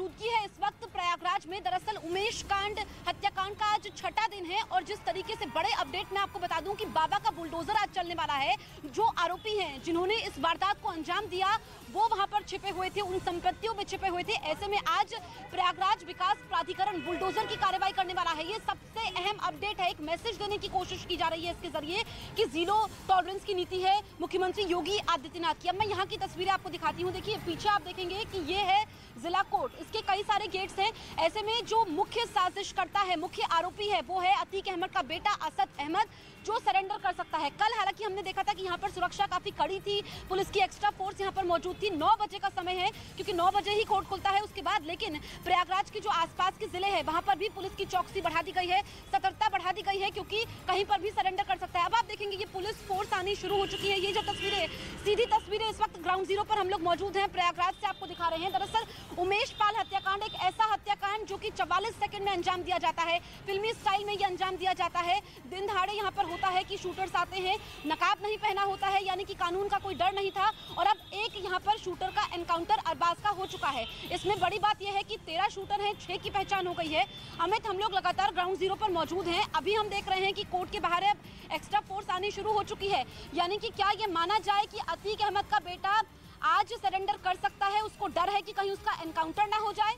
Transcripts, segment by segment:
मौजूदगी है इस वक्त प्रयागराज में। दरअसल उमेश कांड हत्याकांड का आज छठा दिन है और जिस तरीके से बड़े अपडेट में आपको बता दूं कि बाबा का बुलडोजर आज चलने वाला है। जो आरोपी हैं जिन्होंने इस वारदात को अंजाम दिया वो वहां पर छिपे हुए थे, उन संपत्तियों में छिपे हुए थे। ऐसे में आज प्रयागराज विकास प्राधिकरण बुलडोजर की कार्रवाई करने वाला है। ये सबसे अहम अपडेट है। एक मैसेज देने की कोशिश की जा रही है इसके जरिए कि जीरो टॉलरेंस की नीति है मुख्यमंत्री योगी आदित्यनाथ की। अब मैं यहाँ की तस्वीरें आपको दिखाती हूँ। देखिए पीछे आप देखेंगे कि ये है जिला कोर्ट, इसके कई सारे गेट्स हैं। ऐसे में जो मुख्य साजिशकर्ता है, मुख्य आरोपी है, वो है अतीक अहमद का बेटा असद अहमद, जो सरेंडर कर सकता है। कल हालांकि हमने देखा था कि यहाँ पर सुरक्षा काफी कड़ी थी, पुलिस की एक्स्ट्रा फोर्स यहाँ पर मौजूद थी। 9 बजे का समय है क्योंकि 9 बजे ही कोर्ट खुलता है उसके बाद। लेकिन प्रयागराज की जो आसपास के जिले हैं वहां पर भी पुलिस की चौकसी बढ़ा दी गई है, सतर्कता बढ़ा दी गई है क्योंकि कहीं पर भी सरेंडर कर सकता है। अब आप देखेंगे ये पुलिस फोर्स आनी शुरू हो चुकी है। ये जो तस्वीरें, सीधी तस्वीरें इस वक्त ग्राउंड जीरो पर हम लोग मौजूद हैं, प्रयागराज से आपको दिखा रहे हैं। दरअसल उमेश पाल हत्याकांड एक ऐसा हत्याकांड जो कि 44 सेकंड में अंजाम दिया जाता है, फिल्मी स्टाइल में ये अंजाम दिया जाता है। दिन दहाड़े यहाँ पर होता है कि शूटर्स आते हैं, नकाब नहीं पहना होता है, यानी कि कानून का कोई डर नहीं था। और अब एक यहाँ पर शूटर का एनकाउंटर अरबाज का हो चुका है। इसमें बड़ी बात यह है कि 13 शूटर हैं, 6 की पहचान हो गई है। अमित, हम लोग लगातार ग्राउंड जीरो पर मौजूद हैं। अभी हम देख रहे हैं कि कोर्ट के बाहर अब एक्स्ट्रा फोर्स आनी शुरू हो चुकी है। यानी कि क्या ये माना जाए कि अतीक अहमद का बेटा आज सरेंडर कर सकता है? उसको डर है कि कहीं उसका एनकाउंटर ना हो जाए।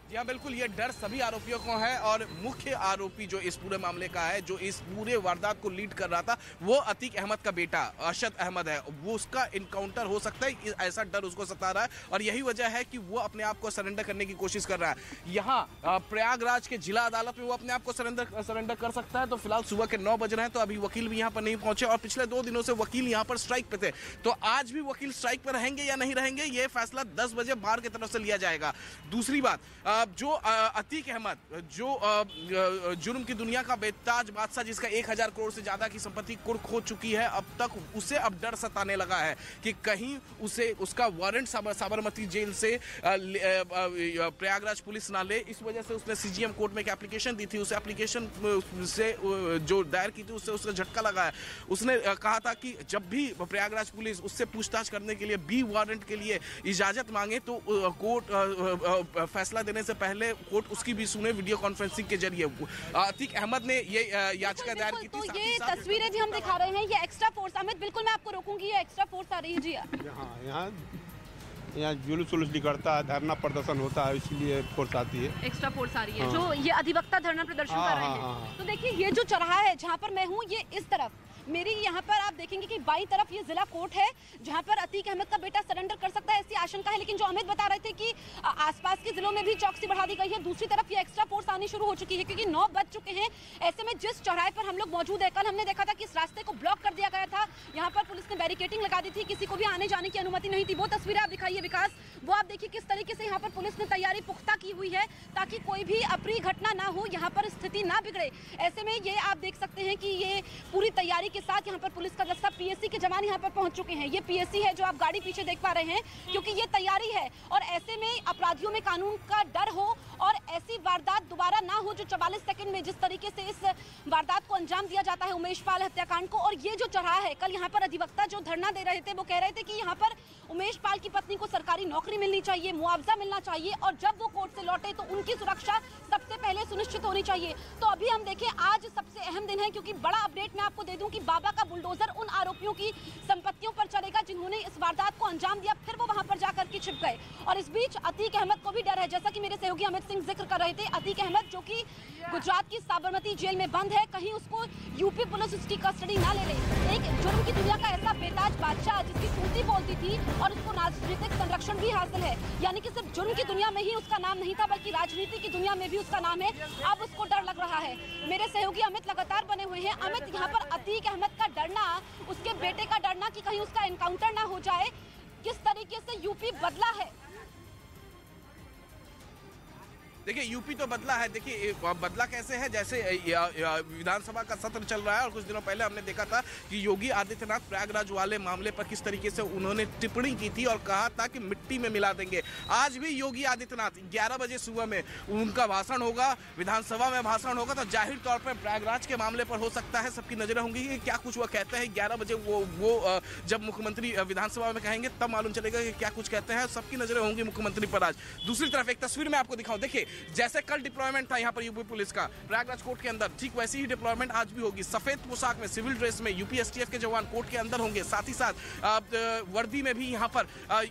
जी हाँ, बिल्कुल, ये डर सभी आरोपियों को है और मुख्य आरोपी जो इस पूरे मामले का है, जो इस पूरे वारदात को लीड कर रहा था, वो अतीक अहमद का बेटा असद अहमद है। वो उसका इनकाउंटर हो सकता है, ऐसा डर उसको सता रहा है और यही वजह है कि वो अपने आप को सरेंडर करने की कोशिश कर रहा है। यहाँ प्रयागराज के जिला अदालत में वो अपने आप को सरेंडर कर सकता है। तो फिलहाल सुबह के 9 बज रहे हैं, तो अभी वकील भी यहाँ पर नहीं पहुंचे और पिछले 2 दिनों से वकील यहाँ पर स्ट्राइक पे थे। तो आज भी वकील स्ट्राइक पर रहेंगे या नहीं रहेंगे, ये फैसला 10 बजे बार की तरफ से लिया जाएगा। दूसरी बात, जो अतीक अहमद जो जुर्म की दुनिया का बेताज बादशाह, जिसका 1000 करोड़ से ज्यादा की संपत्ति कुर्क हो चुकी है, अब तक उसे अब डर सताने लगा है कि कहीं उसे उसका वारंट साबरमती जेल से प्रयागराज पुलिस ना ले। इस वजह से उसने सीजीएम कोर्ट में एक एप्लीकेशन दी थी। उस एप्लीकेशन से जो दायर की थी उससे उसका झटका लगा है। उसने कहा था कि जब भी प्रयागराज पुलिस उससे पूछताछ करने के लिए बी वारंट के लिए इजाजत मांगे तो कोर्ट फैसला देने से पहले कोर्ट उसकी भी सुने वीडियो कॉन्फ्रेंसिंग के जरिए। अतीक अहमद ने ये याचिका दायर की थी। तो ये तस्वीरें जी हम दिखा रहे हैं, ये एक्स्ट्रा फोर्स। अमित, बिल्कुल मैं आपको रोकूंगी, ये एक्स्ट्रा फोर्स आ रही है जी। यहाँ जुलूस उलूस निकलता है, धरना प्रदर्शन होता है, इसलिए फोर्स आती है, एक्स्ट्रा फोर्स आ रही है। जो ये अधिवक्ता धरना प्रदर्शन कर रहे हैं। तो देखिए ये जो चौराहा है जहाँ पर मैं हूँ, ये इस तरफ मेरी यहाँ पर आप देखेंगे कि बाईं तरफ ये जिला कोर्ट है जहाँ पर अतीक अहमद का बेटा सरेंडर कर सकता है, ऐसी आशंका है। लेकिन जो अमित बता रहे थे कि आसपास के जिलों में भी चौकसी बढ़ा दी गई है। दूसरी तरफ ये एक्स्ट्रा फोर्स आनी शुरू हो चुकी है क्योंकि 9 बज चुके हैं। ऐसे में जिस चौराहे पर हम लोग मौजूद है, कल हमने देखा था कि इस रास्ते को ब्लॉक कर दिया गया था। यहाँ पर पुलिस ने बैरिकेडिंग लगा दी थी, किसी को भी आने जाने की अनुमति नहीं थी। वो तस्वीरें आप दिखाइए विकास, वो आप देखिए किस तरीके से यहाँ पर पुलिस ने तैयारी पुख्ता की हुई है ताकि कोई भी अप्रिय घटना ना हो, यहाँ पर स्थिति ना बिगड़े। ऐसे में ये आप देख सकते हैं कि ये पूरी तैयारी के साथ यहाँ पर पुलिस का दस्ता, पीएससी के जवान यहाँ पर पहुंच चुके हैं। ये पीएससी है जो आप गाड़ी पीछे देख पा रहे हैं, क्योंकि ये तैयारी है और ऐसे में अपराधियों में कानून का डर हो और ऐसी वारदात दोबारा ना हो जो 44 सेकंड में जिस तरीके से इस वारदात को अंजाम दिया जाता है उमेश पाल हत्याकांड को। और ये जो चौराहा है, कल यहाँ पर अधिवक्ता जो धरना दे रहे थे वो कह रहे थे कि यहाँ पर उमेश पाल की पत्नी को सरकारी नौकरी मिलनी चाहिए, मुआवजा मिलना चाहिए और जब वो कोर्ट से लौटे तो उनकी सुरक्षा सबसे पहले सुनिश्चित होनी चाहिए। तो अभी हम देखें, आज सबसे अहम दिन है क्योंकि बड़ा अपडेट मैं आपको दे दूं कि बाबा का बुलडोजर उन आरोपियों की संपत्तियों पर चलेगा जिन्होंने इस वारदात को अंजाम दिया, फिर वो वहां पर जाकर के छिप गए। और इस बीच अतीक अहमद को भी डर है, जैसा कि मेरे सहयोगी अमित सिंह जिक्र कर रहे थे। अतीक अहमद जो कि गुजरात की साबरमती जेल में बंद है, कहीं उसको यूपी पुलिस उसकी कस्टडी ना ले ले। एक जुर्म की दुनिया का ऐसा बेताज बादशाह जिसकी सूती बोलती थी और उसको राजनीतिक संरक्षण भी हासिल है, यानी कि सिर्फ जुर्म की दुनिया में ही उसका नाम नहीं था बल्कि राजनीति की दुनिया में भी उसका नाम है। अब उसको डर लग रहा है। मेरे सहयोगी अमित लगातार बने हुए हैं। अमित, यहाँ पर अतीक अहमद का डरना, उसके बेटे का डरना कि कहीं उसका एनकाउंटर ना हो जाए, किस तरीके से यूपी बदला है। देखिए यूपी तो बदला है। देखिए बदला कैसे है, जैसे विधानसभा का सत्र चल रहा है और कुछ दिनों पहले हमने देखा था कि योगी आदित्यनाथ प्रयागराज वाले मामले पर किस तरीके से उन्होंने टिप्पणी की थी और कहा था कि मिट्टी में मिला देंगे। आज भी योगी आदित्यनाथ 11 बजे सुबह में उनका भाषण होगा, विधानसभा में भाषण होगा, तो जाहिर तौर पर प्रयागराज के मामले पर हो सकता है सबकी नजरें होंगी कि क्या कुछ वो कहते हैं। 11 बजे वो जब मुख्यमंत्री विधानसभा में कहेंगे तब मालूम चलेगा कि क्या कुछ कहते हैं। सबकी नजरें होंगी मुख्यमंत्री पर आज। दूसरी तरफ एक तस्वीर में आपको दिखाऊं, देखिए जैसे कल डिप्लॉयमेंट था यहाँ पर यूपी पुलिस का प्रयागराज कोर्ट के अंदर, ठीक वैसी ही डिप्लॉयमेंट आज भी होगी। सफेद पोशाक में, सिविल ड्रेस में यूपी एसटीएफ के जवान कोर्ट के अंदर होंगे, साथ ही साथ वर्दी में भी यहाँ पर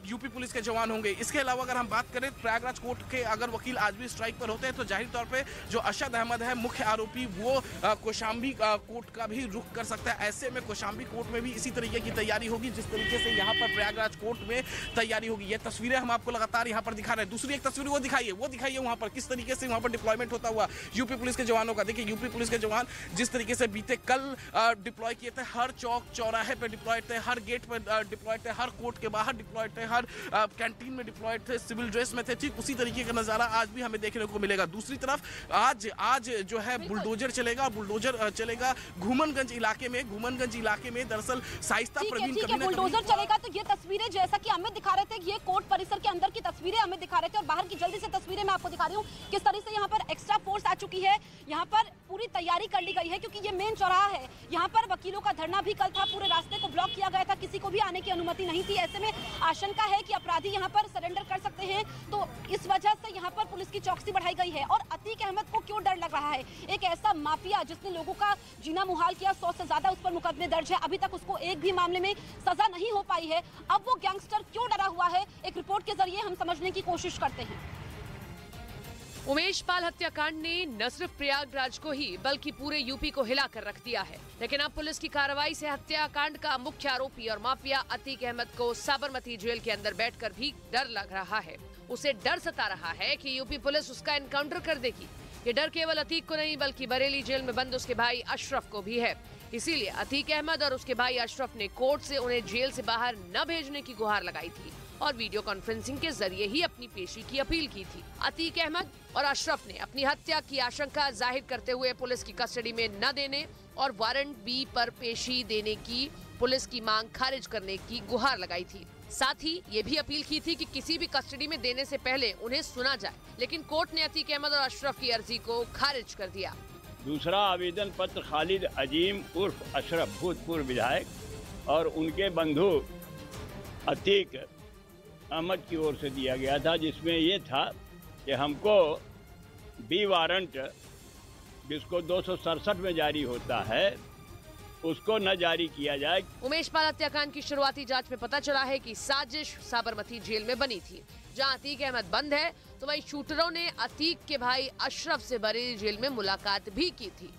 यूपी पुलिस के जवान होंगे। इसके अलावा अगर हम बात करें प्रयागराज कोर्ट के अगर वकील आज भी स्ट्राइक पर होते हैं तो जाहिर तौर पे जो अरशद अहमद है मुख्य आरोपी, वो कौशाम्बी कोर्ट का भी रुख कर सकता है। ऐसे में कौशाम्बी कोर्ट में भी इसी तरीके की तैयारी होगी जिस तरीके से यहाँ पर प्रयागराज कोर्ट में तैयारी होगी। ये तस्वीरें हम आपको लगातार यहाँ पर दिखा रहे हैं। दूसरी एक तस्वीर वो दिखाइए वहाँ पर किस तरीके से वहाँ पर डिप्लॉयमेंट होता हुआ यूपी पुलिस के जवानों का। देखिए यूपी पुलिस के जवान जिस तरीके से बीते कल डिप्लॉय किए थे, हर चौक चौराहे पे डिप्लॉयड थे, हर गेट पे डिप्लॉयड थे, हर कोर्ट के बाहर डिप्लॉयड थे, हर कैंटीन में डिप्लॉयड थे, सिविल ड्रेस में थे। ठीक उसी तरीके का नजारा आज भी हमें देखने को मिलेगा। दूसरी तरफ आज जो है बुलडोजर चलेगा, बुलडोजर चलेगा घूमनगंज इलाके में। दरअसल शाइस्ता प्रवीण बुलडोजर चलेगा। तो ये तस्वीरें जैसा कि हमें दिखा रहे थे, ये कोर्ट परिसर के अंदर की तस्वीरें हमें दिखा रहे थे और बाहर की जल्दी से तस्वीरें मैं आपको दिखा रही हूँ किस तरह से यहाँ पर एक्स्ट्रा फोर्स आ चुकी है। यहाँ पर पूरी तैयारी कर ली गई है क्योंकि ये मेन चौराहा है। यहाँ पर वकीलों का धरना भी कल था, पूरे रास्ते को ब्लॉक किया गया था, किसी को भी आने की अनुमति नहीं थी। ऐसे में आशंका है कि अपराधी यहाँ पर सरेंडर कर सकते हैं, तो इस वजह से यहाँ पर पुलिस की चौकसी बढ़ाई गई है। और अतीक अहमद को क्यों डर लग रहा है? एक ऐसा माफिया जिसने लोगों का जीना मुहाल किया, 100 से ज्यादा उस पर मुकदमे दर्ज है, अभी तक उसको एक भी मामले में सजा नहीं हो पाई है। अब वो गैंगस्टर क्यों डरा हुआ है, एक रिपोर्ट के जरिए हम समझने की कोशिश करते हैं। उमेश पाल हत्याकांड ने न सिर्फ प्रयागराज को ही बल्कि पूरे यूपी को हिलाकर रख दिया है। लेकिन अब पुलिस की कार्रवाई से हत्याकांड का मुख्य आरोपी और माफिया अतीक अहमद को साबरमती जेल के अंदर बैठकर भी डर लग रहा है। उसे डर सता रहा है कि यूपी पुलिस उसका एनकाउंटर कर देगी। ये डर केवल अतीक को नहीं बल्कि बरेली जेल में बंद उसके भाई अशरफ को भी है। इसीलिए अतीक अहमद और उसके भाई अशरफ ने कोर्ट से उन्हें जेल से बाहर न भेजने की गुहार लगाई थी और वीडियो कॉन्फ्रेंसिंग के जरिए ही अपनी पेशी की अपील की थी। अतीक अहमद और अशरफ ने अपनी हत्या की आशंका जाहिर करते हुए पुलिस की कस्टडी में न देने और वारंट बी पर पेशी देने की पुलिस की मांग खारिज करने की गुहार लगाई थी। साथ ही ये भी अपील की थी कि किसी भी कस्टडी में देने से पहले उन्हें सुना जाए, लेकिन कोर्ट ने अतीक अहमद और अशरफ की अर्जी को खारिज कर दिया। दूसरा आवेदन पत्र खालिद अजीम उर्फ अशरफ भूतपूर्व विधायक और उनके बंधु अतीक अहमद की ओर से दिया गया था, जिसमें ये था कि हमको बी वारंट जिसको 267 में जारी होता है उसको न जारी किया जाए। उमेश पाल हत्याकांड की शुरुआती जांच में पता चला है कि साजिश साबरमती जेल में बनी थी। जहां अतीक अहमद बंद है तो वहीं शूटरों ने अतीक के भाई अशरफ से बरेली जेल में मुलाकात भी की थी।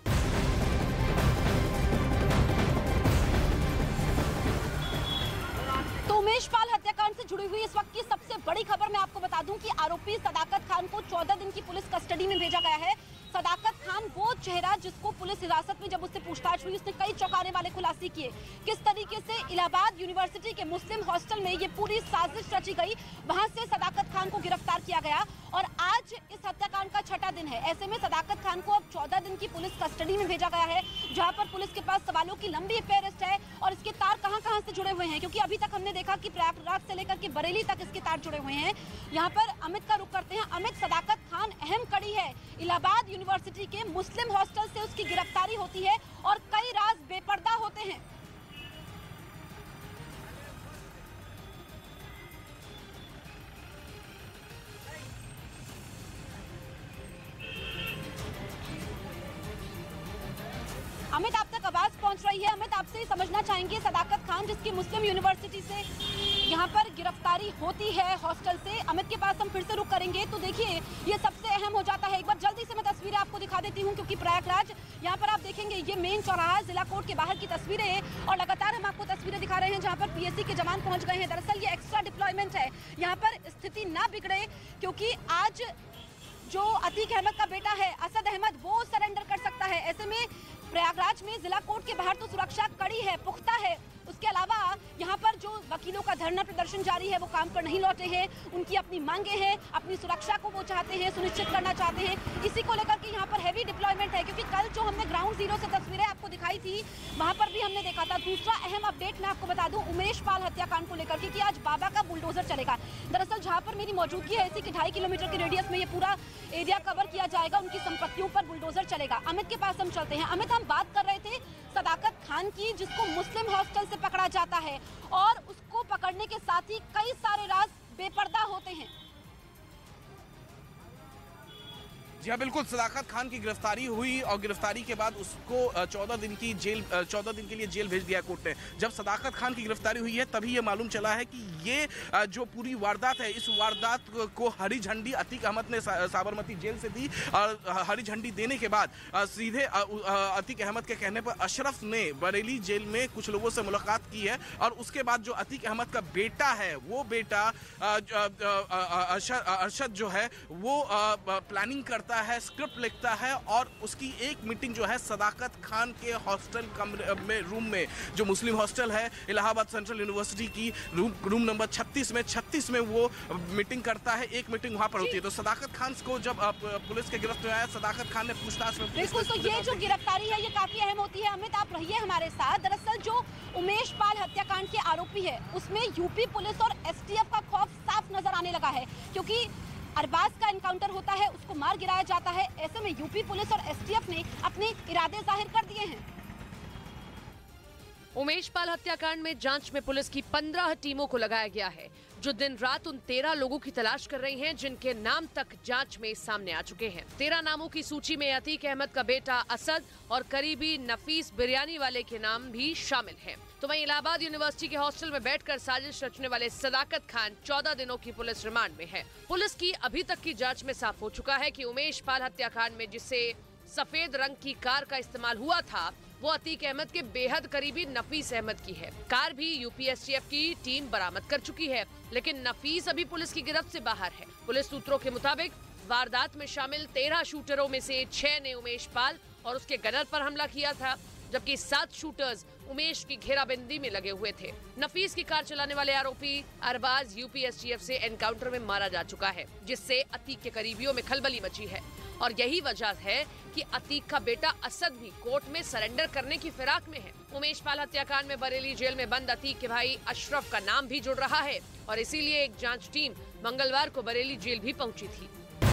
तो उमेश पाल हत्याकांड से जुड़ी हुई इस वक्त की सबसे बड़ी खबर मैं आपको बता दूं कि आरोपी सदाकत खान को 14 दिन की पुलिस कस्टडी में भेजा गया है। सदाकत खान वो चेहरा जिसको पुलिस हिरासत में जब उससे पूछताछ हुई उसने कई चौंकाने वाले खुलासे किए। किस तरीके से इलाहाबाद यूनिवर्सिटी के मुस्लिम हॉस्टल में ये पूरी साजिश रची गई, वहां से सदाकत खान को गिरफ्तार किया गया और आज इस हत्याकांड का 6वां दिन है। ऐसे में सदाकत खान को अब 14 दिन की पुलिस कस्टडी में भेजा गया है, जहां पर पुलिस के पास सवालों की लंबी फेहरिस्त है और इसके तार कहां से जुड़े हुए हैं, क्योंकि अभी तक हमने देखा कि प्रयागराज से लेकर के बरेली तक इसके तार जुड़े हुए हैं। यहाँ पर अमित का रुख करते हैं। अमित, सदाकत खान अहम कड़ी है। इलाहाबाद यूनिवर्सिटी के मुस्लिम हॉस्टल से उसकी गिरफ्तारी होती है और कई राज बेपर्दा होते हैं। अमित, आप तक आवाज पहुंच रही है। अमित, आपसे समझना चाहेंगे, सदाकत खान जिसकी मुस्लिम यूनिवर्सिटी से यहाँ पर गिरफ्तारी होती है हॉस्टल से, अमित के पास हम फिर से रुक करेंगे। तो देखिए ये सबसे अहम हो जाता है। एक बार जल्दी से मैं तस्वीरें आपको दिखा देती हूँ, क्योंकि प्रयागराज यहाँ पर आप देखेंगे ये मेन चौराहा जिला कोर्ट के बाहर की तस्वीरें और लगातार हम आपको तस्वीरें दिखा रहे हैं जहाँ पर पीएससी के जवान पहुंच गए हैं। दरअसल ये एक्स्ट्रा डिप्लॉयमेंट है, यहाँ पर स्थिति ना बिगड़े, क्योंकि आज जो अतीक अहमद का बेटा है असद अहमद वो सरेंडर कर सकता है। ऐसे में प्रयागराज में जिला कोर्ट के बाहर तो सुरक्षा कड़ी है, पुख्ता है, उसके अलावा यहाँ पर जो वकीलों का धरना प्रदर्शन जारी है, वो काम पर नहीं लौटे हैं। उनकी अपनी मांगे हैं, अपनी सुरक्षा को वो चाहते हैं, सुनिश्चित करना चाहते हैं। इसी को लेकर के यहाँ पर हैवी डिप्लॉयमेंट है, क्योंकि कल जो हमने ग्राउंड जीरो से तस्वीरें आपको दिखाई थी, वहाँ पर भी हमने देखा था। दूसरा अहम अपडेट मैं आपको बता दूं उमेश पाल हत्याकांड को लेकर के कि आज बाबा का बुलडोजर चलेगा। दरअसल जहाँ पर मेरी मौजूदगी है, इसी के 2.5 किलोमीटर के रेडियस में ये पूरा एरिया कवर किया जाएगा। उनकी संपत्तियों पर बुलडोजर चलेगा। अमित के पास हम चलते हैं। अमित, हम बात कर रहे थे सदाकत खान की, जिसको मुस्लिम हॉस्टल से पकड़ा जाता है और उसको पकड़ने के साथ ही कई सारे राज बेपर्दा होते हैं। जी हाँ, बिल्कुल। सदाकत खान की गिरफ्तारी हुई और गिरफ्तारी के बाद उसको 14 दिन के लिए जेल भेज दिया कोर्ट ने। जब सदाकत खान की गिरफ्तारी हुई है तभी ये मालूम चला है कि ये जो पूरी वारदात है, इस वारदात को हरी झंडी अतीक अहमद ने साबरमती जेल से दी और हरी झंडी देने के बाद सीधे अतीक अहमद के कहने पर अशरफ ने बरेली जेल में कुछ लोगों से मुलाकात की है और उसके बाद जो अतीक अहमद का बेटा है, वो बेटा अरशद जो है वो प्लानिंग करता है, स्क्रिप्ट लिखता है और उसकी एक मीटिंग जो है सदाकत खान के हॉस्टल कमरे में, रूम में, जो मुस्लिम हॉस्टल है इलाहाबाद सेंट्रल यूनिवर्सिटी की रूम नंबर 36 में वो मीटिंग करता है। एक मीटिंग वहां पर होती है। तो सदाकत खान को जब पुलिस के गिरफ्त में आया, सदाकत खान ने पूछताछ में बिल्कुल, तो ये जो गिरफ्तारी है ये काफी अहम होती है। अमित, आप रहिए हमारे साथ। दरअसल जो उमेश पाल हत्याकांड के आरोपी है, उसमें यूपी पुलिस और एसटीएफ का खौफ साफ नजर आने लगा है, क्योंकि अरबाज का एनकाउंटर होता है, उसको मार गिराया जाता है। ऐसे में यूपी पुलिस और एसटीएफ ने अपने इरादे जाहिर कर दिए हैं। उमेश पाल हत्याकांड में जांच में पुलिस की 15 टीमों को लगाया गया है, जो दिन रात उन 13 लोगों की तलाश कर रही हैं, जिनके नाम तक जांच में सामने आ चुके हैं। 13 नामों की सूची में अतीक अहमद का बेटा असद और करीबी नफीस बिरयानी वाले के नाम भी शामिल हैं। तो वहीं इलाहाबाद यूनिवर्सिटी के हॉस्टल में बैठकर साजिश रचने वाले सदाकत खान 14 दिनों की पुलिस रिमांड में है। पुलिस की अभी तक की जांच में साफ हो चुका है कि उमेश पाल हत्याकांड में जिसे सफेद रंग की कार का इस्तेमाल हुआ था, वो अतीक अहमद के बेहद करीबी नफीस अहमद की है। कार भी यूपीएसटीएफ की टीम बरामद कर चुकी है, लेकिन नफीस अभी पुलिस की गिरफ्त से बाहर है। पुलिस सूत्रों के मुताबिक वारदात में शामिल 13 शूटरों में से 6 ने उमेश पाल और उसके गनर पर हमला किया था, जबकि 7 शूटर्स उमेश की घेराबंदी में लगे हुए थे। नफीस की कार चलाने वाले आरोपी अरबाज यूपीएसटीएफ से एनकाउंटर में मारा जा चुका है, जिससे अतीक के करीबियों में खलबली मची है। और यही वजह है कि अतीक का बेटा असद भी कोर्ट में सरेंडर करने की फिराक में है। उमेश पाल हत्याकांड में बरेली जेल में बंद अतीक के भाई अशरफ का नाम भी जुड़ रहा है और इसीलिए एक जांच टीम मंगलवार को बरेली जेल भी पहुंची थी।